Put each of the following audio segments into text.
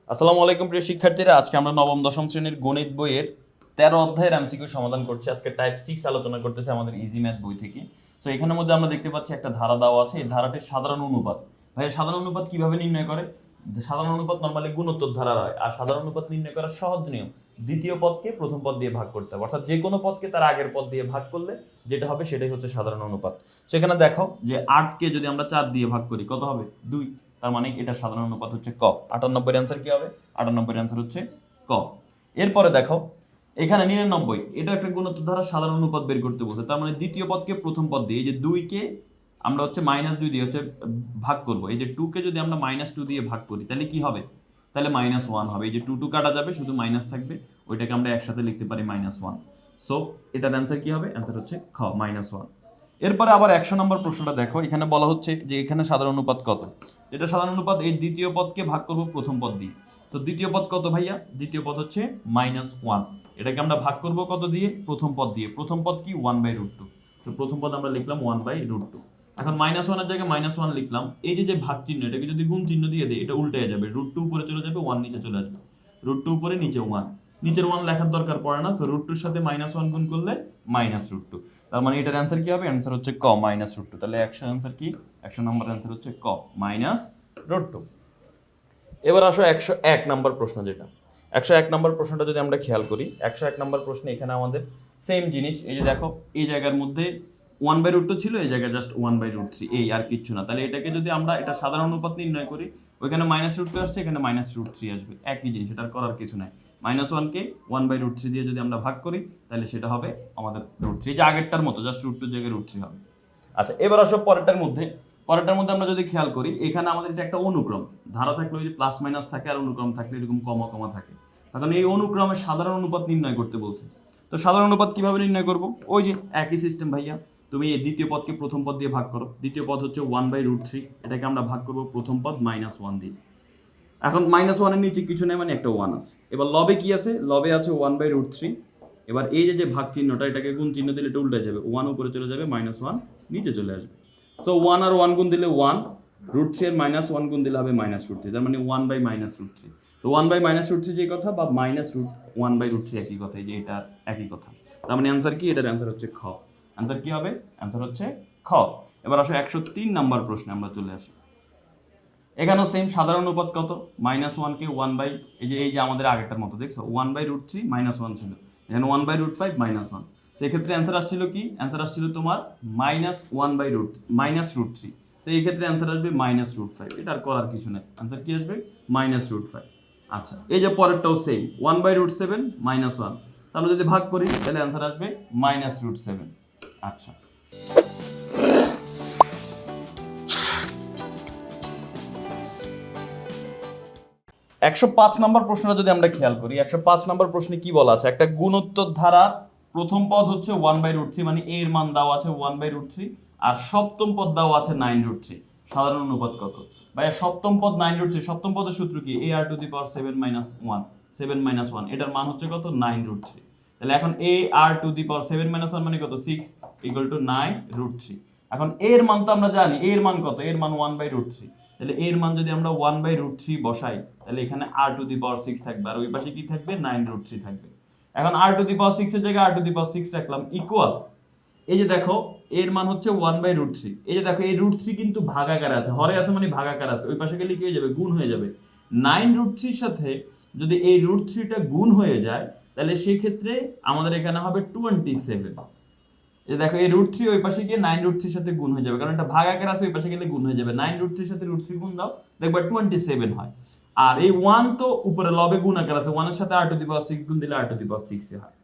আসসালামু আলাইকুম প্রিয় শিক্ষার্থীরা, আজকে আমরা নবম দশম শ্রেণীর গণিত বইয়ের 13 অধ্যায়ের এমসিকিউ সমাধান করছি। আজকে টাইপ 6 আলোচনা করতেছে আমাদের ইজি ম্যাথ বই থেকে। তো এখানের মধ্যে আমরা দেখতে পাচ্ছি একটা ধারা দেওয়া আছে। এই ধারাটির সাধারণ অনুপাত, ভাই সাধারণ অনুপাত কিভাবে নির্ণয় করে? সাধারণ অনুপাত নরমালি গুণোত্তর ধারা হয়, আর সাধারণ অনুপাত নির্ণয় করার সহজ নিয়ম দ্বিতীয় পদকে প্রথম পদ দিয়ে ভাগ করতে হবে, অর্থাৎ যে কোনো পদকে তার আগের পদ দিয়ে ভাগ করলে যেটা হবে সেটাই হচ্ছে সাধারণ অনুপাত। সেখানে দেখো যে 8 কে যদি আমরা 4 দিয়ে ভাগ করি কত হবে? 2। তার মানে এটা সাধারণ অনুপাত হচ্ছে ক। 98 এর অ্যান্সার কি হবে? 98 এর অ্যান্সার হচ্ছে ক। এরপরে দেখো এখানে 99, এটা একটা গুণোত্তর ধারা সাধারণ অনুপাত বের করতে বলছে। তার মানে দ্বিতীয় পদকে প্রথম পদ দিয়ে, এই যে 2 কে আমরা হচ্ছে -2 দিয়ে হচ্ছে ভাগ করব। এই যে 2 কে যদি আমরা -2 দিয়ে ভাগ করি তাহলে কি হবে? তাহলে -1 হবে। এই যে 2 2 কাটা যাবে, শুধু মাইনাস থাকবে, ওইটাকে আমরা একসাথে লিখতে পারি -1। সো এটার অ্যান্সার কি হবে? অ্যান্সার হচ্ছে খ, -1। এরপরে আবার 100 নম্বর প্রশ্নটা দেখো, এখানে বলা হচ্ছে যে এখানে সাধারণ অনুপাত কত। এটা সাধারণ অনুপাত, এই দ্বিতীয় পদকে ভাগ করব প্রথম পদ দিয়ে। তো দ্বিতীয় পদ কত ভাইয়া? দ্বিতীয় পদ হচ্ছে -1। এটাকে আমরা ভাগ করব কত দিয়ে? প্রথম পদ দিয়ে। প্রথম পদ কি? 1/√2। তো প্রথম পদ আমরা লিখলাম 1/√2। এখন -1 এর জায়গায় -1 লিখলাম। এই যে যে ভাগ চিহ্ন, এটাকে যদি গুণ চিহ্ন দিয়ে দেই, এটা উল্টে যাবে। √2 উপরে চলে যাবে, 1 নিচে চলে আসবে। √2 উপরে, নিচে 1। নিচের 1 লেখার দরকার পড়ে না, তো √2 এর সাথে -1 গুণ করলে -√2। তার মানে এটার অ্যান্সার কি হবে? অ্যান্সার হচ্ছে ক, -√2। তাহলে 100 অ্যান্সার কি? 100 নম্বর অ্যান্সার হচ্ছে ক, -√2। এবার আসো 101 নম্বর প্রশ্ন, যেটা 101 নম্বর প্রশ্নটা যদি আমরা খেয়াল করি, 101 নম্বর প্রশ্নে এখানে আমাদের সেম জিনিস। এই যে দেখো, এই জায়গার মধ্যে 1/√2 ছিল, এই জায়গায় জাস্ট 1/√3, এই আর কিচ্ছু না। তাহলে এটাকে যদি আমরা এটা সাধারণ অনুপাত নির্ণয় করি, ওইখানে -√2 আসছে, এখানে -√3 আসবে, একই জিনিস, এটা করার কিছু নাই। -1 কে 1/√3 দিয়ে যদি আমরা ভাগ করি তাহলে সেটা হবে আমাদের √3, যে আগেরটার মতো, জাস্ট √2 জায়গায় √3 হবে। আচ্ছা, এবার আসো পরেরটার মধ্যে আমরা যদি খেয়াল করি, এখানে আমাদের এটা একটা অনুক্রম। ধারা থাকলে ওই যে প্লাস মাইনাস থাকে, আর অনুক্রম থাকলে এরকম কমা কমা থাকে। তখন এই অনুক্রমের সাধারণ অনুপাত নির্ণয় করতে বলছে। তো সাধারণ অনুপাত কিভাবে নির্ণয় করব? ওই যে একই সিস্টেম ভাইয়া। তুমি এই দ্বিতীয় পদকে প্রথম পদ দিয়ে ভাগ করো। দ্বিতীয় পদ হচ্ছে 1/√3, এটাকে আমরা ভাগ করব প্রথম পদ -1 দিয়ে। এখন -1 এর নিচে কিছু নেই, মানে একটা 1 আছে। এবার লবে কি আছে? লবে আছে 1/√3। এবার এই যে যে ভাগ চিহ্নটা, এটাকে গুণ চিহ্ন দিলে এটা উল্টে যাবে, 1 উপরে চলে যাবে, -1 নিচে চলে আসবে। সো 1 আর 1 গুণ দিলে 1, √3 এর -1 গুণ দিলে হবে -√3, তার মানে 1/√3। তো 1/√3 যে কথা, বা -1/√3 একই কথা, এই যে এটা একই কথা। তার মানে অ্যান্সার কি? এটার অ্যান্সার হচ্ছে খ। অ্যান্সার কি হবে? অ্যান্সার হচ্ছে খ। এবার আসো 103 নাম্বার প্রশ্নে আমরা চলে আসি। এখানেও সেম সাধারণ অনুপাত কত? -1 কে 1 এই যে আমাদের আগেরটার মতো, দেখছো 1/√3 -1 ছিল, এখানে 1/5 -1। তো এক্ষেত্রে অ্যান্সার আসছিল কি? অ্যান্সার আসছিল তোমার -1/√3। তো এই ক্ষেত্রে অ্যান্সার আসবে -√5। এটা আর করার কিছু নেই, অ্যান্সার কি আসবে? -√5। আচ্ছা, এই যে পরেরটাও সেম, 1/√7 -1। তাহলে যদি ভাগ করি তাহলে অ্যান্সার আসবে -√7। আচ্ছা, 105 নম্বর প্রশ্নটা যদি আমরা খেয়াল করি, 105 নম্বর প্রশ্নে কি বলা আছে? একটা গুণোত্তর ধারা প্রথম পদ হচ্ছে 1/√3, মানে a এর মান দেওয়া আছে 1/√3, আর সপ্তম পদ দেওয়া আছে 9√3। সাধারণ অনুপাত কত? ভাইয়া সপ্তম পদ 9√3, সপ্তম পদের সূত্র কি? ar⁻7 - 1, 7 - 1, এটার মান হচ্ছে কত? 9√3। তাহলে এখন ar⁻7 - 1 মানে কত? 6 = 9√3। এখন এর মান তো আমরা জানি, এর মান কত? এর মান 1/√3। তাহলে এর মান যদি আমরা 1/√3 বসাই, তাহলে এখানে r⁻6 থাকবে, আর ওই পাশে কি থাকবে? 9√3 থাকবে। এখন r⁻6 এর জায়গায় r⁻6 রাখলাম, ইকুয়াল, এই যে দেখো এর মান হচ্ছে 1/√3। এই যে দেখো এই √3 কিন্তু ভাগাকার আছে, হরে আছে মানে ভাগাকার আছে, ওই পাশে গেলে কি হয়ে যাবে? গুণ হয়ে যাবে। 9√3 এর সাথে যদি এই √3টা গুণ হয়ে যায়, তাহলে সেই ক্ষেত্রে আমাদের এখানে হবে 27। এই দেখো এই √3 ওই পাশে গিয়ে 9√3 এর সাথে গুণ হয়ে যাবে, কারণ এটা ভাগাকার আছে, ওই পাশে গেলে গুণ হয়ে যাবে। 9√3 এর সাথে √3 গুণ দাও, দেখবা 27 হয়। আর এই 1 তো উপরে লবে গুণ আকার আছে, 1 এর সাথে r⁻6 গুণ দিলে r⁻6 এ হয়।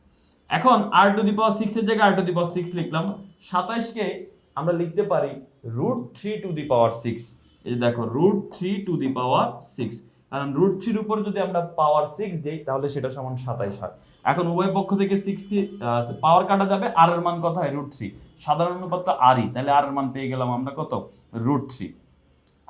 এখন r⁻6 এর জায়গায় r⁻6 লিখলাম। 27 কে আমরা লিখতে পারি √3⁶। এই যে দেখো √3⁶, কারণ √3 এর উপর যদি আমরা পাওয়ার 6 দেই তাহলে সেটা সমান 27 হয়। এখন উভয় পক্ষ থেকে 6 কে পাওয়ার কাটা যাবে, আর এর মান কত হয়? √3। সাধারণ অনুপাত তো আরই, তাহলে আর এর মান পেয়ে গেলাম আমরা কত? √3।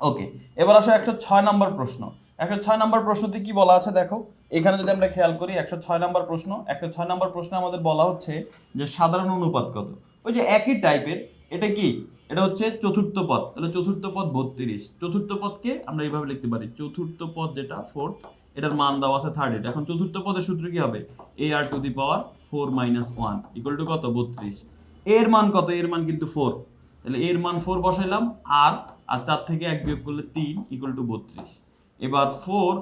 ওকে, এবার আসো 106 নম্বর প্রশ্ন। 106 নম্বর প্রশ্নতে কি বলা আছে দেখো, এখানে যদি আমরা খেয়াল করি 106 নম্বর প্রশ্ন, 106 নম্বর প্রশ্নে আমাদের বলা হচ্ছে যে সাধারণ অনুপাত কত। ওই যে একই টাইপের, এটা কি? এটা হচ্ছে চতুর্থ পদ, তাহলে চতুর্থ পদ 32। চতুর্থ পদকে আমরা এইভাবে লিখতে পারি, চতুর্থ পদ যেটা ফোর্থ, এটার মান দেওয়া আছে 38। এখন চতুর্থ পদের সূত্র কি হবে? ar⁴ - 1 ইকুয়াল টু কত? 32। এর মান কত? এর মান কিন্তু 4। তাহলে এর মান 4 বসাইলাম, আর 4 থেকে 1 বিয়োগ করলে 3 ইকুয়াল টু 32। এবার 4,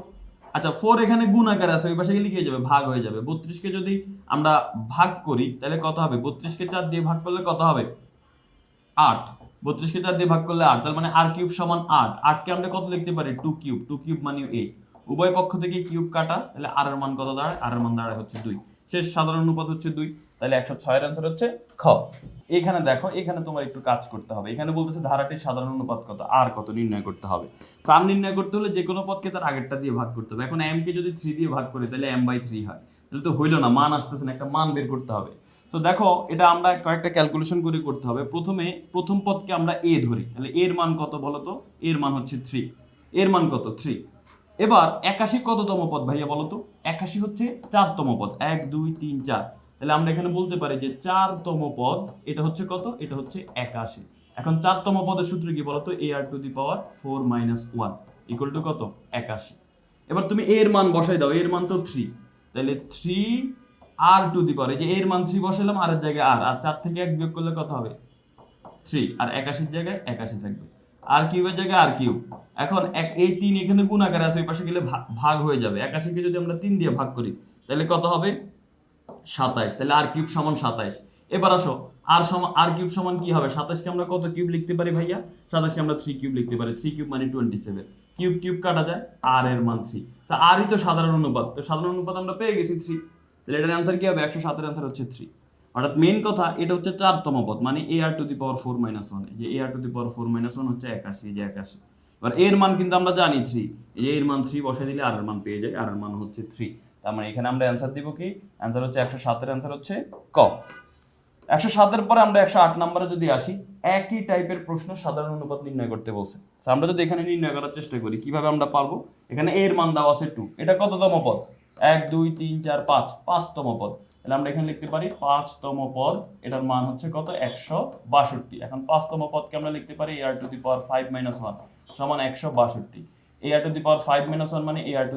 আচ্ছা 4 এখানে গুণ আকারে আছে, ওই পাশে গেলে কি হয়ে যাবে? ভাগ হয়ে যাবে। 32 কে যদি আমরা ভাগ করি তাহলে কত হবে? 32 কে 4 দিয়ে ভাগ করলে কত হবে? 8। 32 কে 4 দিয়ে ভাগ করলে 8, তার মানে r কিউব সমান 8। 8 কে আমরা কত লিখতে পারি? 2 কিউব। 2 কিউব মানে 8। উভয় পক্ষ থেকে কিউব কাটা, তাহলে r এর মান কত দাঁড়ায়? r এর মান দাঁড়ায় হচ্ছে 2। শেষ সাধারণ অনুপাত হচ্ছে 2। তাহলে 106 এর आंसर হচ্ছে খ। এখানে দেখো, এখানে তোমার একটু কাজ করতে হবে। এখানে বলতেছে ধারাটির সাধারণ অনুপাত কত, r কত নির্ণয় করতে হবে। তো r নির্ণয় করতে হলে যে কোনো পদকে তার আগেরটা দিয়ে ভাগ করতে হবে। এখন m কে যদি 3 দিয়ে ভাগ করি তাহলে m/3 হয়। তাহলে তো হইলো না, মান আসতেছে না, একটা মান বের করতে হবে। তো দেখো, এটা আমরা কয়েকটা ক্যালকুলেশন করে করতে হবে। প্রথমে প্রথম পদকে আমরা a ধরি, তাহলে এর মান কত বলো তো? এর মান হচ্ছে 3। এর মান কত? 3। এবার 81 কততম পদ ভাইয়া বলো তো? 81 হচ্ছে 4তম পদ। 1 2 3 4। তাহলে আমরা এখানে বলতে পারি যে 4তম পদ এটা হচ্ছে কত? এটা হচ্ছে 81। এখন 4তম পদের সূত্র কি বলো তো? ar⁴ - 1 ইকুয়াল টু কত? 81। এবার তুমি এর মান বসাই দাও, এর মান তো 3। তাহলে 3 r⁴, এই যে এর মান 3 বসাইলাম, আর এর জায়গায় আর 4 থেকে 1 বিয়োগ করলে কত হবে? 3। আর 81 এর জায়গায় 81 থাকবে, আর কিউবের জায়গায় আর কিউব। এখন এই 3 এখানে গুণ আকারে আছে, ওই পাশে গেলে ভাগ হয়ে যাবে। 81 কে যদি আমরা 3 দিয়ে ভাগ করি তাহলে কত হবে? 27। তাহলে আর কিউব সমান 27। এবার আসো, আর কিউব সমান কি হবে? 27 কে আমরা কত কিউব লিখতে পারি ভাইয়া? 27 কে আমরা 3 কিউব লিখতে পারি। 3 কিউব মানে 27। কিউব কিউব কাটা যায়, আর এর মান 3। তা আরই তো সাধারণ অনুপাত, তো সাধারণ অনুপাত আমরা পেয়ে গেছি 3। তাহলে এটার অ্যান্সার কি হবে? 107 এর অ্যান্সার হচ্ছে 3। অর্থাৎ মেইন কথা, এটা হচ্ছে 4তম পদ, মানে ar⁴ - 1, যে ar⁴ - 1 হচ্ছে 81, যে 81। এবার এর মান কিন্তু আমরা জানি 3, এই এর মান 3 বসাই দিলে আর এর মান পেয়ে যায়, আর এর মান হচ্ছে 3। তার মানে এখানে আমরা অ্যান্সার দিব কি? অ্যান্সার হচ্ছে 107 এর অ্যান্সার হচ্ছে ক। 107 এর পরে আমরা 108 নম্বরে যদি আসি, একই টাইপের প্রশ্ন, সাধারণ অনুপাত নির্ণয় করতে বলছে। তো আমরা যদি এখানে নির্ণয় করার চেষ্টা করি, কিভাবে আমরা পারবো? এখানে এর মান দেওয়া আছে 2, এটা কততম পদ? 1 2 3 4 5, 5তম পদ। তাহলে আমরা এখানে লিখতে পারি 5তম পদ, এটার মান হচ্ছে কত? 162। এখন 5তম পদকে আমরা লিখতে পারি ar⁵ - 1 সমান 162। ar⁵ - 1 মানে ar⁴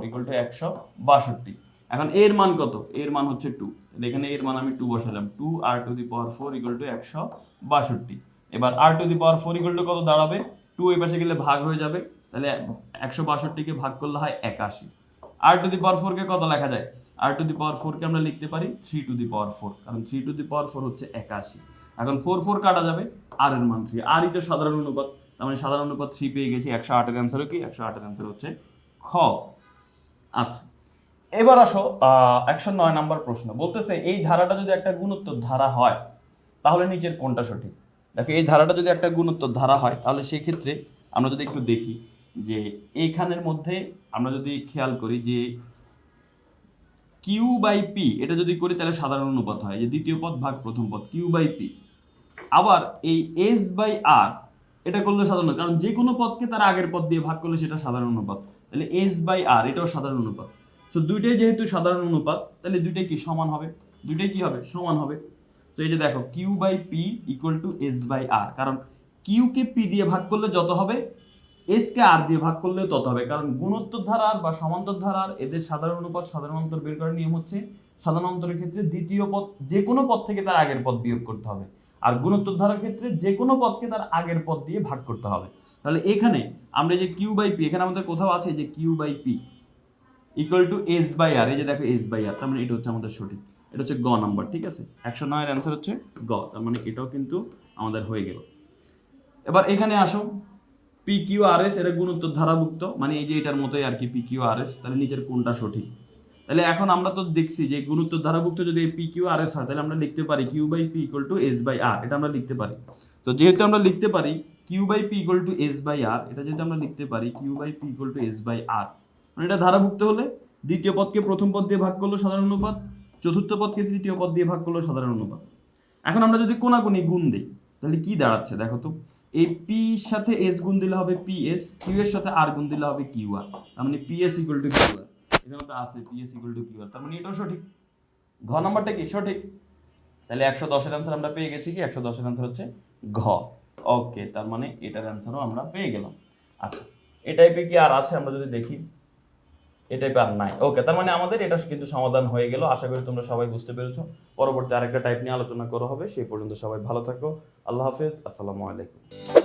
ইকুয়াল টু 162। এখন এর মান কত? এর মান হচ্ছে 2। তাহলে এখানে এর মান আমি 2 বসালাম। 2 r⁴ ইকুয়াল টু 162। এবার r⁴ ইকুয়াল টু কত দাঁড়াবে? 2 এই পাশে গেলে ভাগ হয়ে যাবে, তাহলে 162 কে ভাগ করলে হয় 81। r⁴ কে কত লেখা যায়? r⁴ কে আমরা লিখতে পারি 3⁴, কারণ 3⁴ হচ্ছে 81। এখন 4 4 কাটা যাবে, আর এর মান 3। আর ই তো সাধারণ অনুপাত, তার মানে সাধারণ অনুপাত 3 পেয়ে গেছি। 108 এর অ্যান্সার কি? 108 এর অ্যান্সার হচ্ছে খ। আচ্ছা, এবার আসো 109 নাম্বার প্রশ্ন। বলতেছে এই ধারাটা যদি একটা গুণোত্তর ধারা হয় তাহলে নিচের কোনটা সঠিক? দেখো, এই ধারাটা যদি একটা গুণোত্তর ধারা হয় তাহলে সেই ক্ষেত্রে আমরা যদি একটু দেখি যে এইখানের মধ্যে আমরা যদি খেয়াল করি যে Q/P, এটা যদি করি তাহলে সাধারণ অনুপাত হয়, যে দ্বিতীয় পদ ভাগ প্রথম পদ, Q/P। আবার এই S/R, এটা করলে সাধারণ, কারণ যে কোনো পদকে তার আগের পদ দিয়ে ভাগ করলে সেটা সাধারণ অনুপাত। তাহলে S/R এটাও সাধারণ অনুপাত। সো দুইটাই যেহেতু সাধারণ অনুপাত, তাহলে দুইটাই কি সমান হবে? দুইটাই কি হবে? সমান হবে। তো এই যে দেখো, Q/P ইকুয়াল টু S/R, কারণ Q কে P দিয়ে ভাগ করলে যত হবে, S কে R দিয়ে ভাগ করলেও তত হবে। কারণ গুণোত্তর ধারার বা সমান্তর ধারার এদের সাধারণ অনুপাত, সাধারণ অন্তর বের করার নিয়ম হচ্ছে সাধারণ অন্তরের ক্ষেত্রে দ্বিতীয় পদ, যে কোনো পদ থেকে তার আগের পদ বিয়োগ করতে হবে। আর গুণোত্তর ধারার ক্ষেত্রে যে কোনো পদকে তার আগের পদ দিয়ে ভাগ করতে হবে। তাহলে এখানে আমরা যে Q/P, এখানে আমাদের কোথাও আছে যে Q/P ইকুয়াল টু S/R, এই যে দেখো S/R, তার মানে এটা হচ্ছে আমাদের সঠিক। এটা হচ্ছে গ নাম্বার, ঠিক আছে? 109 এর অ্যান্সার হচ্ছে গ, তার মানে এটাও কিন্তু আমাদের হয়ে গেল। এবার এখানে আসো, PQRS এটা গুণোত্তর ধারাভুক্ত, মানে এই যে এটার মতোই আর কি PQRS। তাহলে নিচের কোনটা সঠিক? তাহলে এখন আমরা তো দেখছি যে গুণোত্তর ধারাভুক্ত যদি PQRS হয় তাহলে আমরা লিখতে পারি Q/P ইকুয়াল টু S/R, এটা আমরা লিখতে পারি। তো যেহেতু আমরা লিখতে পারি Q/P ইকুয়াল টু S/R, এটা যেহেতু আমরা লিখতে পারি Q/P ইকুয়াল টু S/R, মানে এটা ধারাভুক্ত হলে দ্বিতীয় পদকে প্রথম পদ দিয়ে ভাগ করলো সাধারণ অনুপাত, চতুর্থ পদকে তৃতীয় পদ দিয়ে ভাগ করলো সাধারণ অনুপাত। এখন আমরা যদি কোনাকুনি গুণ দিই তাহলে কি দাঁড়াচ্ছে দেখো তো? এই P এর সাথে S গুণ দিলে হবে PS, Q এর সাথে R গুণ দিলে হবে QR, তার মানে PS ইকুয়াল টু QR। এখানে তো আছে PS ইকুয়াল টু QR, তার মানে এটাও সঠিক। ঘ নাম্বারটা কি সঠিক? তাহলে 110 এর অ্যান্সার আমরা পেয়ে গেছি কি? 110 এর অ্যান্সার হচ্ছে ঘ। ওকে, তার মানে এটার অ্যান্সারও আমরা পেয়ে গেলাম। আচ্ছা, এই টাইপে কি আর আছে আমরা যদি দেখি, এই টাইপের আর নাই। ওকে, তার মানে আমাদের এটা কিন্তু সমাধান হয়ে গেল। আশা করি তোমরা সবাই বুঝতে পেরেছো। পরবর্তী আরেকটা টাইপ নিয়ে আলোচনা করা হবে। সেই পর্যন্ত সবাই ভালো থাকো। আল্লাহ হাফেজ। আসসালামু আলাইকুম।